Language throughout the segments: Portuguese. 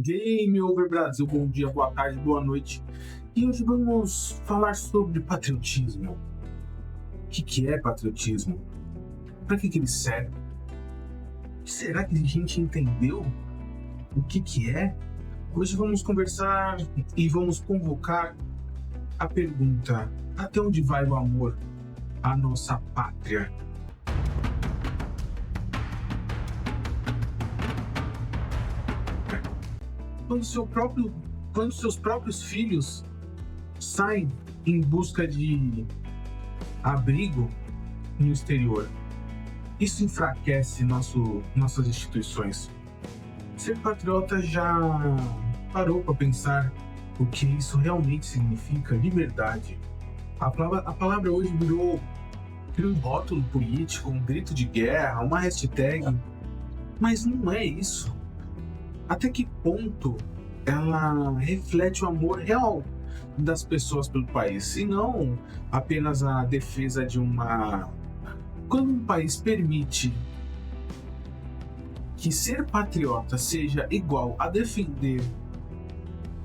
Game Over Brasil, bom dia, boa tarde, boa noite. E hoje vamos falar sobre patriotismo. O que é patriotismo? Para que ele serve? Será que a gente entendeu o que é? Hoje vamos conversar e vamos convocar a pergunta: até onde vai o amor à nossa pátria? Quando seus próprios filhos saem em busca de abrigo no exterior, isso enfraquece nossas instituições. Ser patriota já parou para pensar o que isso realmente significa de verdade? A palavra hoje virou um rótulo político, um grito de guerra, uma hashtag, mas não é isso. Até que ponto ela reflete o amor real das pessoas pelo país, e não apenas a defesa de uma... Quando um país permite que ser patriota seja igual a defender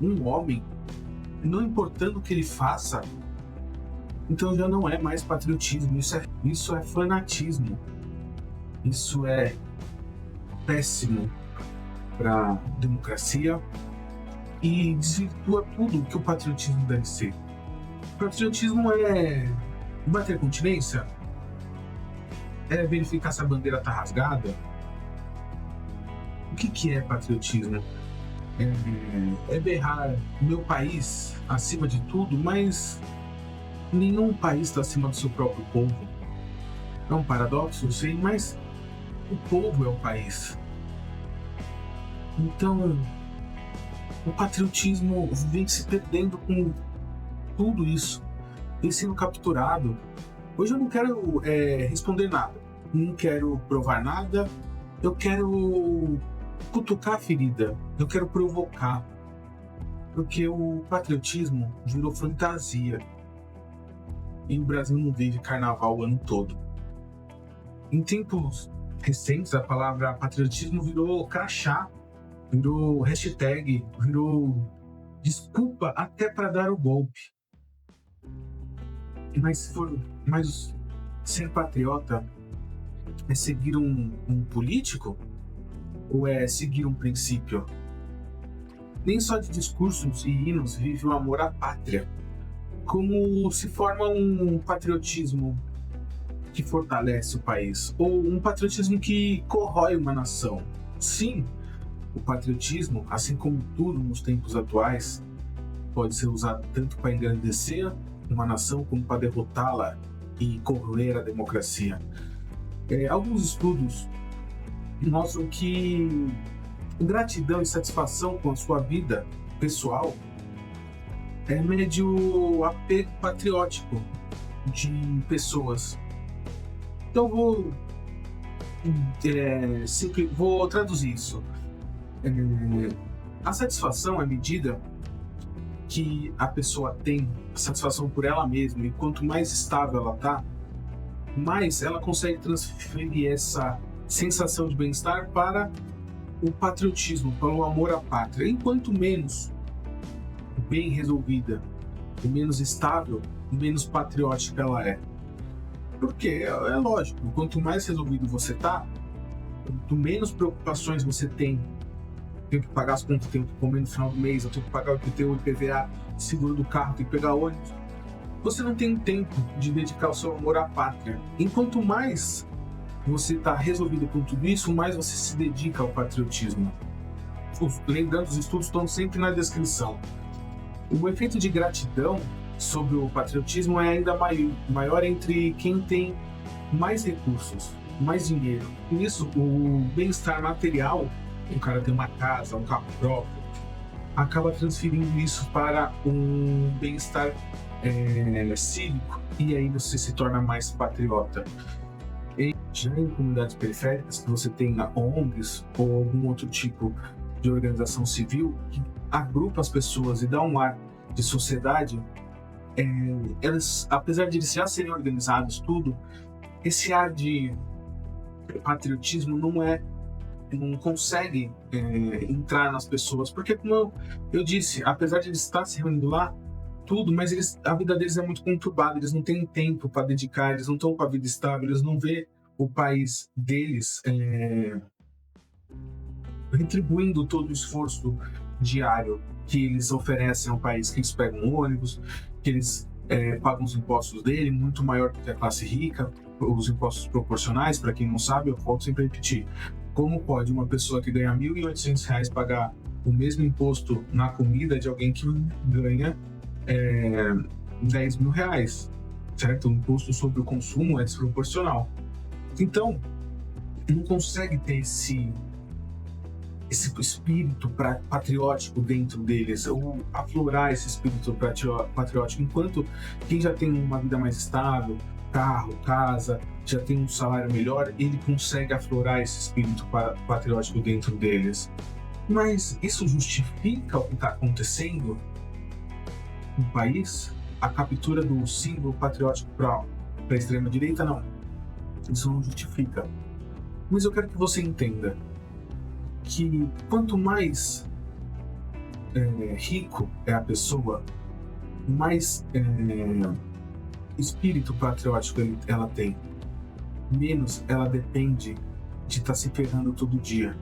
um homem, não importando o que ele faça, então já não é mais patriotismo, isso é fanatismo, isso é péssimo para a democracia e desvirtua tudo o que o patriotismo deve ser. Patriotismo é bater continência? É verificar se a bandeira está rasgada? O que é patriotismo? É berrar meu país acima de tudo, mas nenhum país está acima do seu próprio povo. É um paradoxo, eu sei, mas o povo é o país. Então, o patriotismo vem se perdendo com tudo isso, vem sendo capturado. Hoje eu não quero responder nada, não quero provar nada, eu quero cutucar a ferida, eu quero provocar, porque o patriotismo virou fantasia e o Brasil não vive carnaval o ano todo. Em tempos recentes, a palavra patriotismo virou crachá, virou hashtag, virou desculpa até para dar o golpe. Mas ser patriota é seguir um político ou é seguir um princípio? Nem só de discursos e hinos vive o amor à pátria. Como se forma um patriotismo que fortalece o país ou um patriotismo que corrói uma nação? Sim, o patriotismo, assim como tudo nos tempos atuais, pode ser usado tanto para engrandecer uma nação como para derrotá-la e corroer a democracia. Alguns estudos mostram que gratidão e satisfação com a sua vida pessoal mede o apego patriótico de pessoas. Então vou traduzir isso. A satisfação é a medida que a pessoa tem, a satisfação por ela mesma, e quanto mais estável ela está, mais ela consegue transferir essa sensação de bem-estar para o patriotismo, para o amor à pátria. Enquanto menos bem resolvida e menos estável, menos patriótica ela é. Porque é lógico, quanto mais resolvido você está, quanto menos preocupações você tem, tenho que pagar as contas, tenho que comer no final do mês, eu tenho que pagar o IPTU, IPVA, seguro do carro, tenho que pegar ônibus, você não tem tempo de dedicar o seu amor à pátria. Enquanto mais você está resolvido com tudo isso, mais você se dedica ao patriotismo. Lembrando, os estudos estão sempre na descrição. O efeito de gratidão sobre o patriotismo é ainda maior entre quem tem mais recursos, mais dinheiro. Por isso, o bem-estar material, o cara tem uma casa, um carro próprio, acaba transferindo isso para um bem-estar cívico, e aí você se torna mais patriota. E já em comunidades periféricas, que você tem ONGs ou algum outro tipo de organização civil que agrupa as pessoas e dá um ar de sociedade, elas, apesar de eles já serem organizados tudo, esse ar de patriotismo não é não consegue entrar nas pessoas, porque como eu disse, apesar de eles estar se reunindo lá, tudo, mas a vida deles é muito conturbada, eles não têm tempo para dedicar, eles não estão com a vida estável, eles não vê o país deles retribuindo todo o esforço diário que eles oferecem ao país, que eles pegam um ônibus, que eles pagam os impostos dele, muito maior do que a classe rica, os impostos proporcionais, para quem não sabe, eu volto sempre a repetir, como pode uma pessoa que ganha R$ 1.800 pagar o mesmo imposto na comida de alguém que ganha R$ 10 mil, certo? O imposto sobre o consumo é desproporcional. Então, não consegue ter esse espírito patriótico dentro deles, ou aflorar esse espírito patriótico, enquanto quem já tem uma vida mais estável, carro, casa, já tem um salário melhor, ele consegue aflorar esse espírito patriótico dentro deles. Mas isso justifica o que está acontecendo no país? A captura do símbolo patriótico para a extrema-direita? Não. Isso não justifica. Mas eu quero que você entenda que quanto mais rico é a pessoa, mais espírito patriótico ela tem, menos ela depende de estar se ferrando todo dia.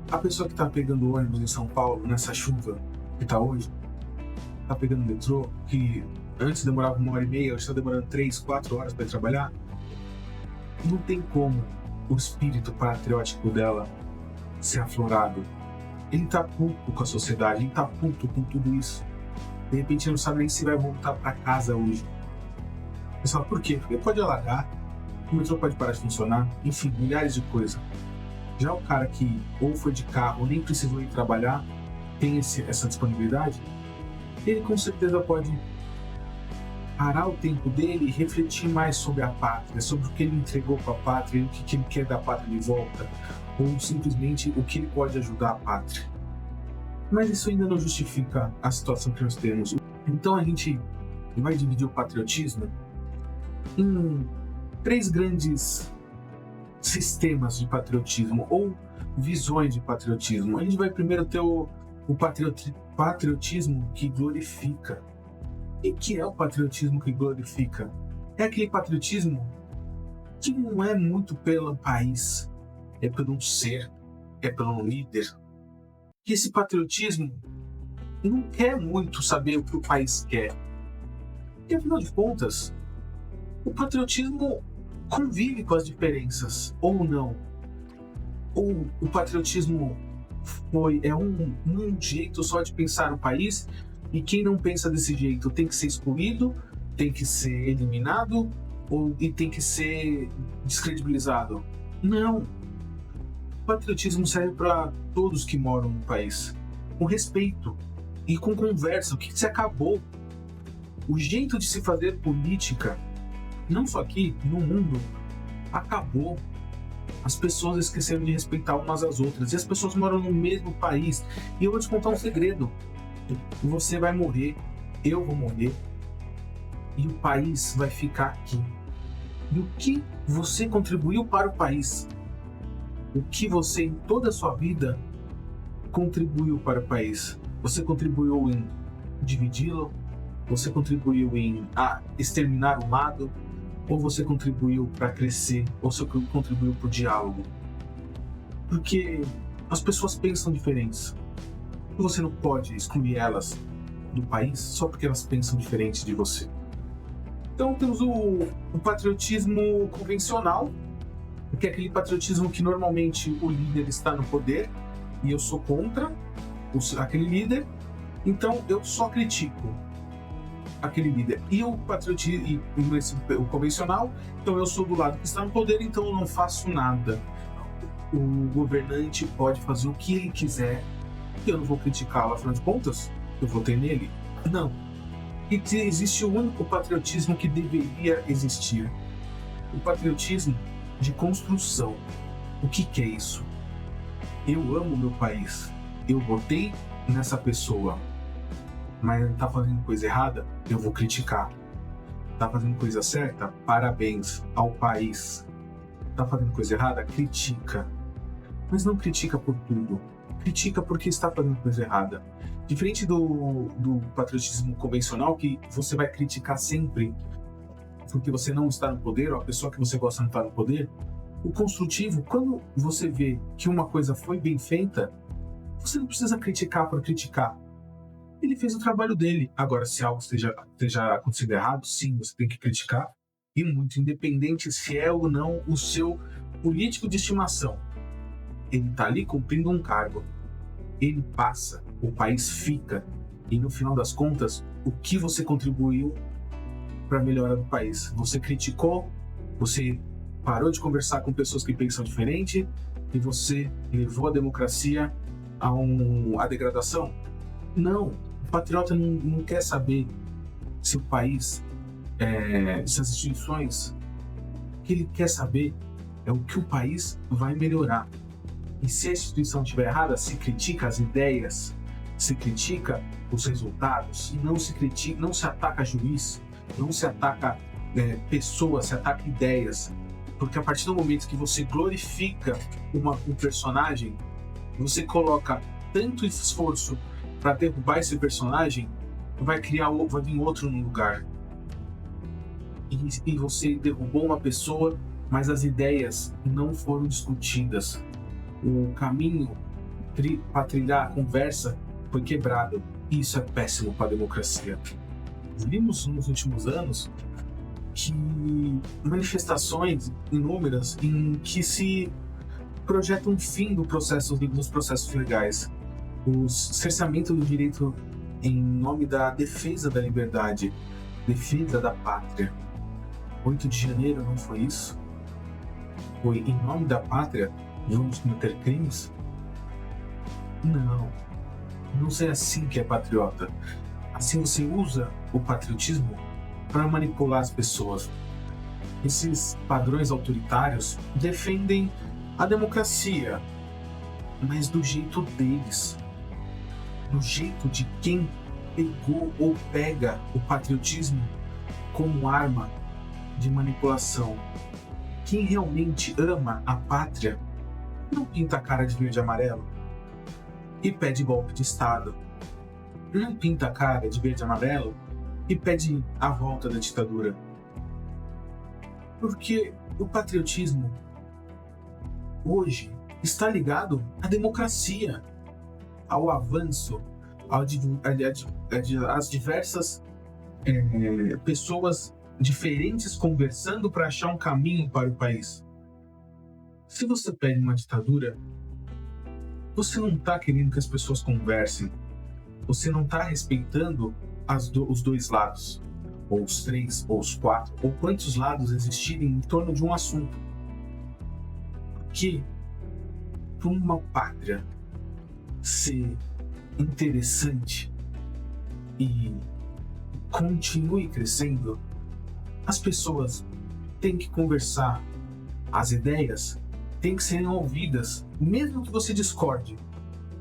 A pessoa que está pegando ônibus em São Paulo, nessa chuva que está hoje, está pegando metrô, que antes demorava 1h30, hoje está demorando 3, 4 horas para ir trabalhar, não tem como o espírito patriótico dela ser aflorado. Ele tá puto com a sociedade, ele tá puto com tudo isso. De repente ele não sabe nem se vai voltar para casa hoje. Você fala, por quê? Porque pode alagar, o metrô pode parar de funcionar, enfim, milhares de coisas. Já o cara que ou foi de carro ou nem precisou ir trabalhar, tem essa disponibilidade, ele com certeza pode parar o tempo dele e refletir mais sobre a pátria, sobre o que ele entregou para a pátria, o que ele quer da pátria de volta, ou simplesmente o que ele pode ajudar a pátria. Mas isso ainda não justifica a situação que nós temos. Então a gente vai dividir o patriotismo em 3 grandes sistemas de patriotismo, ou visões de patriotismo. A gente vai primeiro ter o patriotismo que glorifica. E que é o patriotismo que glorifica? É aquele patriotismo que não é muito pelo país, é por um ser, é pelo líder. E esse patriotismo não quer muito saber o que o país quer. E afinal de contas, o patriotismo convive com as diferenças, ou não. Ou o patriotismo é um jeito só de pensar no país, e quem não pensa desse jeito tem que ser excluído, tem que ser eliminado, e tem que ser descredibilizado. Não. O patriotismo serve para todos que moram no país, com respeito e com conversa. O que se acabou? O jeito de se fazer política, não só aqui, no mundo, acabou. As pessoas esqueceram de respeitar umas às outras, e as pessoas moram no mesmo país. E eu vou te contar um segredo. Você vai morrer, eu vou morrer, e o país vai ficar aqui. E o que você contribuiu para o país? O que você, em toda a sua vida, contribuiu para o país? Você contribuiu em dividi-lo? Você contribuiu em exterminar o lado? Ou você contribuiu para crescer? Ou você contribuiu para o diálogo? Porque as pessoas pensam diferentes. Você não pode excluir elas do país só porque elas pensam diferente de você. Então temos o patriotismo convencional, que é aquele patriotismo que normalmente o líder está no poder e eu sou contra aquele líder, então eu só critico aquele líder. E o patriotismo, o convencional, então eu sou do lado que está no poder, então eu não faço nada. O governante pode fazer o que ele quiser, e eu não vou criticá-lo, afinal de contas, eu votei nele. Não. E existe o único patriotismo que deveria existir. O patriotismo de construção. O que é isso? Eu amo meu país. Eu votei nessa pessoa. Mas ele tá fazendo coisa errada? Eu vou criticar. Tá fazendo coisa certa? Parabéns ao país. Tá fazendo coisa errada? Critica. mas não critica por tudo. Critica porque está fazendo coisa errada. Diferente do patriotismo convencional, que você vai criticar sempre porque você não está no poder, ou a pessoa que você gosta não está no poder. O construtivo, quando você vê que uma coisa foi bem feita, você não precisa criticar por criticar. Ele fez o trabalho dele. Agora, se algo esteja acontecendo errado, sim, você tem que criticar. E muito, independente se é ou não o seu político de estimação. Ele está ali cumprindo um cargo. Ele passa, o país fica. E no final das contas, o que você contribuiu para a melhora do país? Você criticou, você parou de conversar com pessoas que pensam diferente e você levou a democracia a degradação? Não. O patriota não quer saber se o país, se as instituições, o que ele quer saber é o que o país vai melhorar. E se a instituição estiver errada, se critica as ideias, se critica os resultados, e não se ataca juiz, não se ataca pessoas, se ataca ideias. Porque a partir do momento que você glorifica um personagem, você coloca tanto esforço para derrubar esse personagem, vai vir outro no lugar. E você derrubou uma pessoa, mas as ideias não foram discutidas. O caminho para trilhar a conversa foi quebrado. Isso é péssimo para a democracia. Vimos nos últimos anos que manifestações inúmeras em que se projeta um fim dos processos legais, o cerceamento do direito em nome da defesa da liberdade, defesa da pátria. 8 de janeiro não foi isso? Foi em nome da pátria vamos cometer crimes? Não é assim que é patriota. Assim você usa o patriotismo para manipular as pessoas. Esses padrões autoritários defendem a democracia, mas do jeito deles, do jeito de quem pegou ou pega o patriotismo como arma de manipulação. Quem realmente ama a pátria não pinta a cara de verde e amarelo e pede golpe de Estado. Não pinta a cara de verde e amarelo e pede a volta da ditadura. Porque o patriotismo hoje está ligado à democracia, ao avanço, às diversas pessoas diferentes conversando para achar um caminho para o país. Se você pede uma ditadura, você não está querendo que as pessoas conversem. Você não está respeitando os dois lados, ou os 3, ou os 4, ou quantos lados existirem em torno de um assunto. Porque para uma pátria ser interessante e continue crescendo, as pessoas têm que conversar, as ideias têm que serem ouvidas, mesmo que você discorde,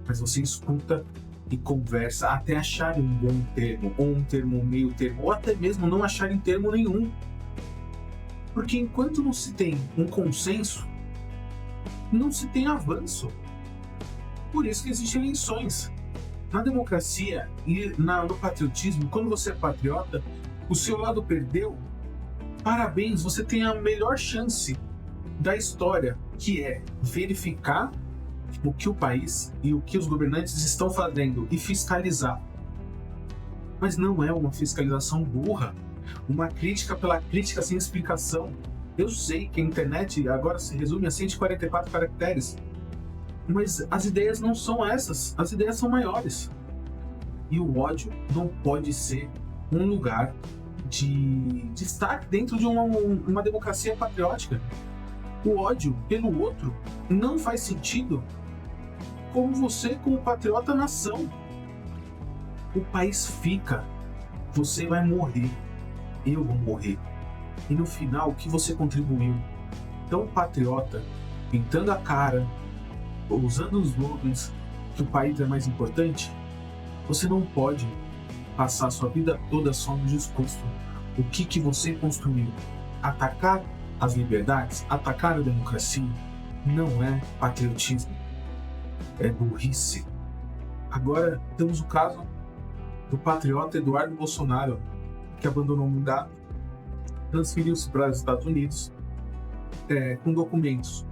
mas você escuta e conversa até acharem um bom termo, ou um termo, um meio termo, ou até mesmo não acharem termo nenhum. Porque enquanto não se tem um consenso, não se tem avanço. Por isso que existem eleições. Na democracia e no patriotismo, quando você é patriota, o seu lado perdeu, parabéns, você tem a melhor chance da história, que é verificar o que o país e o que os governantes estão fazendo e fiscalizar. Mas não é uma fiscalização burra, uma crítica pela crítica sem explicação. Eu sei que a internet agora se resume a 144 caracteres, mas as ideias não são essas, as ideias são maiores. E o ódio não pode ser um lugar de destaque dentro de uma democracia patriótica. O ódio pelo outro não faz sentido como você, como patriota nação. O país fica, você vai morrer, eu vou morrer. E no final, o que você contribuiu? Então, patriota, pintando a cara, usando os slogans que o país é mais importante, você não pode passar a sua vida toda só no discurso. O que você construiu? Atacar as liberdades, atacar a democracia, não é patriotismo. é burrice. Agora temos o caso do patriota Eduardo Bolsonaro, que abandonou o mandato, transferiu-se para os Estados Unidos com documentos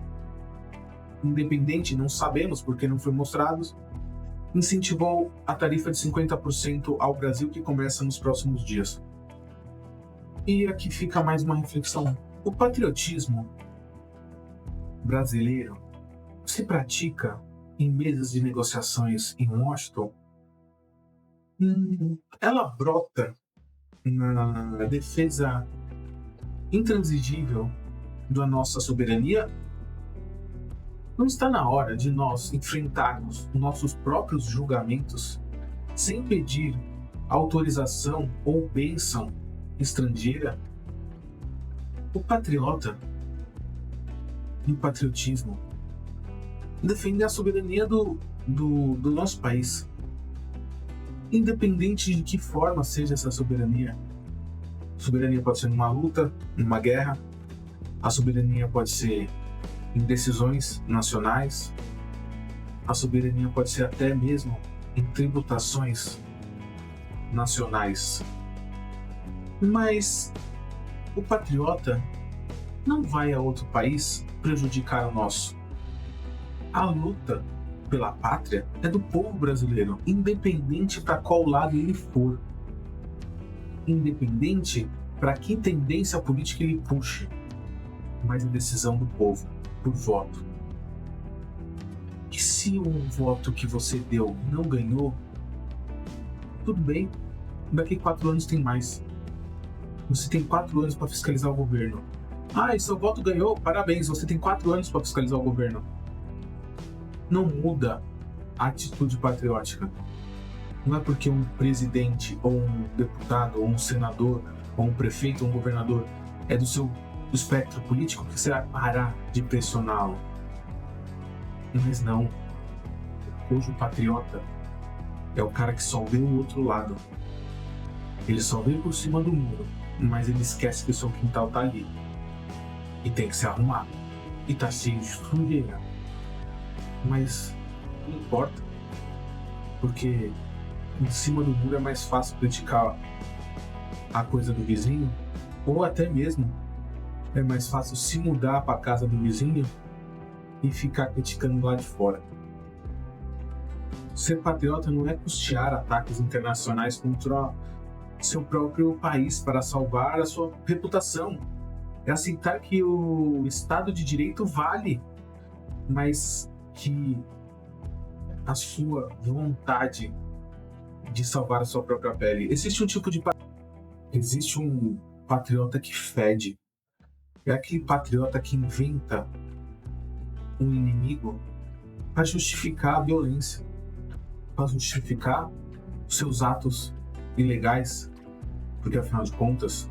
independente, não sabemos porque não foi mostrados, incentivou a tarifa de 50% ao Brasil, que começa nos próximos dias. E aqui fica mais uma reflexão. O patriotismo brasileiro se pratica em mesas de negociações em Washington. Ela brota na defesa intransigível da nossa soberania. Não está na hora de nós enfrentarmos nossos próprios julgamentos sem pedir autorização ou bênção estrangeira? O patriota e o patriotismo defendem a soberania do nosso país, independente de que forma seja essa soberania. A soberania pode ser numa luta, numa guerra, a soberania pode ser em decisões nacionais, a soberania pode ser até mesmo em tributações nacionais. Mas o patriota não vai a outro país prejudicar o nosso. A luta pela pátria é do povo brasileiro, independente para qual lado ele for, independente para que tendência política ele puxe, mas a decisão do povo, por voto. E se o voto que você deu não ganhou, tudo bem, daqui 4 anos tem mais. Você tem 4 anos para fiscalizar o governo. E seu voto ganhou, parabéns, você tem 4 anos para fiscalizar o governo. Não muda a atitude patriótica. Não é porque um presidente, ou um deputado, ou um senador, ou um prefeito, ou um governador é do seu espectro político que você vai parar de pressioná-lo. Mas não. Hoje o patriota é o cara que só vê o outro lado. Ele só vê por cima do muro, mas ele esquece que o seu quintal tá ali. E tem que se arrumar. E tá cheio de sujeira. Mas não importa. Porque em cima do muro é mais fácil criticar a coisa do vizinho, ou até mesmo é mais fácil se mudar para a casa do vizinho e ficar criticando lá de fora. Ser patriota não é custear ataques internacionais contra seu próprio país para salvar a sua reputação. É aceitar que o Estado de Direito vale, mas que a sua vontade de salvar a sua própria pele. Existe um patriota que fede. É aquele patriota que inventa um inimigo para justificar a violência, para justificar os seus atos ilegais, porque afinal de contas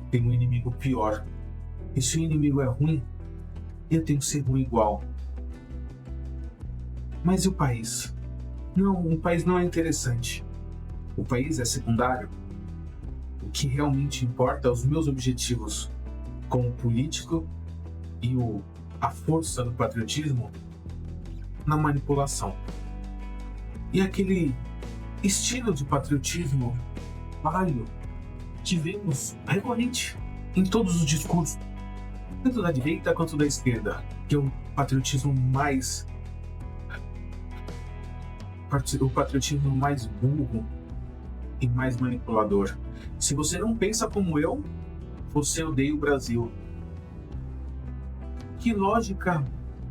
tem um inimigo pior. E se o inimigo é ruim, eu tenho que ser ruim igual. Mas e o país? Não, o país não é interessante. O país é secundário. O que realmente importa é os meus objetivos como político e a força do patriotismo na manipulação. E aquele estilo de patriotismo falho que vemos recorrente em todos os discursos, tanto da direita quanto da esquerda, que é o patriotismo mais burro e mais manipulador. Se você não pensa como eu, você odeia o Brasil. Que lógica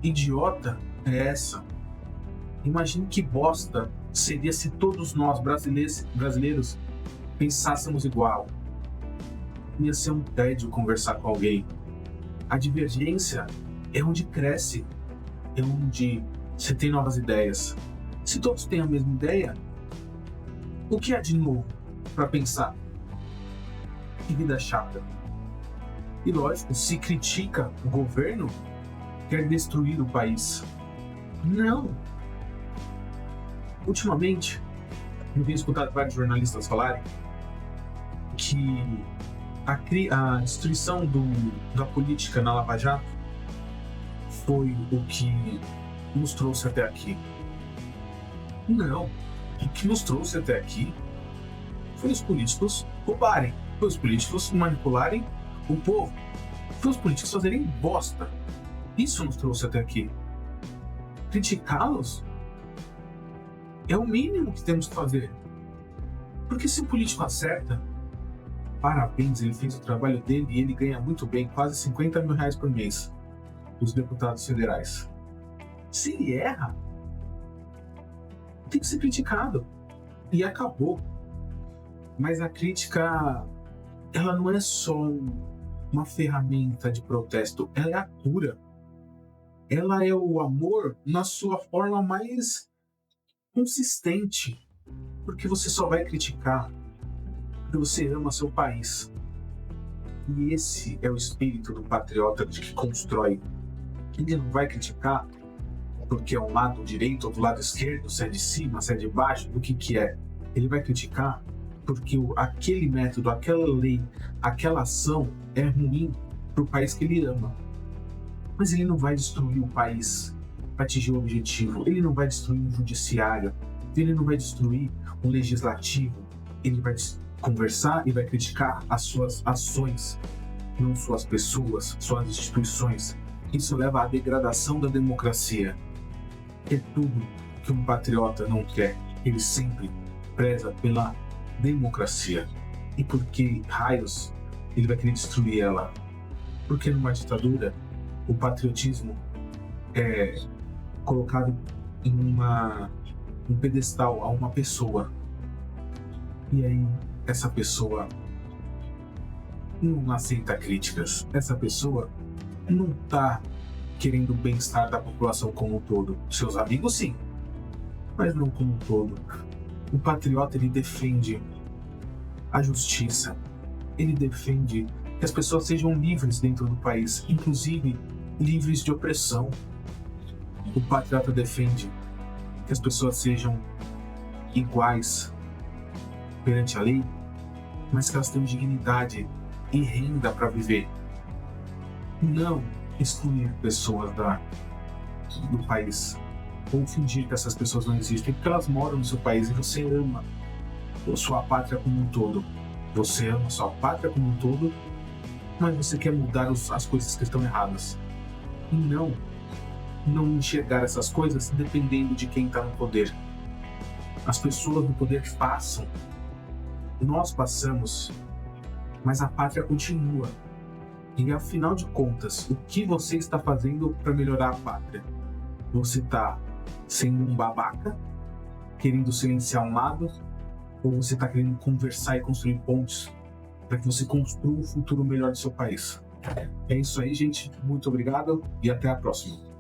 idiota é essa? Imagine que bosta seria se todos nós brasileiros pensássemos igual. Ia ser um tédio conversar com alguém. A divergência é onde cresce, é onde você tem novas ideias. Se todos têm a mesma ideia, o que há de novo para pensar? Que vida chata. E lógico, se critica o governo, quer destruir o país. Não. Ultimamente, eu tenho escutado vários jornalistas falarem que a destruição da política na Lava Jato foi o que nos trouxe até aqui. Não. O que nos trouxe até aqui foi os políticos roubarem, foi os políticos manipularem o povo, foi os políticos fazerem bosta. Isso nos trouxe até aqui. Criticá-los é o mínimo que temos que fazer. Porque se o político acerta, parabéns, ele fez o trabalho dele e ele ganha muito bem, quase 50 mil reais por mês, os deputados federais. Se ele erra, tem que ser criticado. E acabou. Mas a crítica, ela não é só uma ferramenta de protesto, ela é a cura. Ela é o amor na sua forma mais consistente. Porque você só vai criticar porque você ama seu país. E esse é o espírito do patriota que constrói. Ele não vai criticar porque é um lado direito ou do lado esquerdo, se é de cima, se é de baixo, do que é. Ele vai criticar porque aquele método, aquela lei, aquela ação é ruim para o país que ele ama. Mas ele não vai destruir o país para atingir o objetivo. Ele não vai destruir o judiciário. Ele não vai destruir o legislativo. Ele vai conversar e vai criticar as suas ações, não suas pessoas, suas instituições. Isso leva à degradação da democracia. É tudo que um patriota não quer. Ele sempre preza pela democracia. E por que raios ele vai querer destruir ela? Porque numa ditadura, o patriotismo é colocado em um pedestal a uma pessoa. E aí, essa pessoa não aceita críticas. Essa pessoa não está querendo o bem-estar da população como um todo. Seus amigos, sim, mas não como um todo. O patriota, ele defende a justiça. Ele defende que as pessoas sejam livres dentro do país, inclusive livres de opressão. O patriota defende que as pessoas sejam iguais perante a lei, mas que elas tenham dignidade e renda para viver. Não excluir pessoas do país ou fingir que essas pessoas não existem, porque elas moram no seu país e você ama a sua pátria como um todo. Você ama a sua pátria como um todo, mas você quer mudar as coisas que estão erradas. E não enxergar essas coisas dependendo de quem está no poder. As pessoas no poder passam. Nós passamos, mas a pátria continua. E afinal de contas, o que você está fazendo para melhorar a pátria? Você está sendo um babaca, querendo silenciar um lado, ou você está querendo conversar e construir pontes para que você construa um futuro melhor do seu país? É isso aí, gente. Muito obrigado e até a próxima.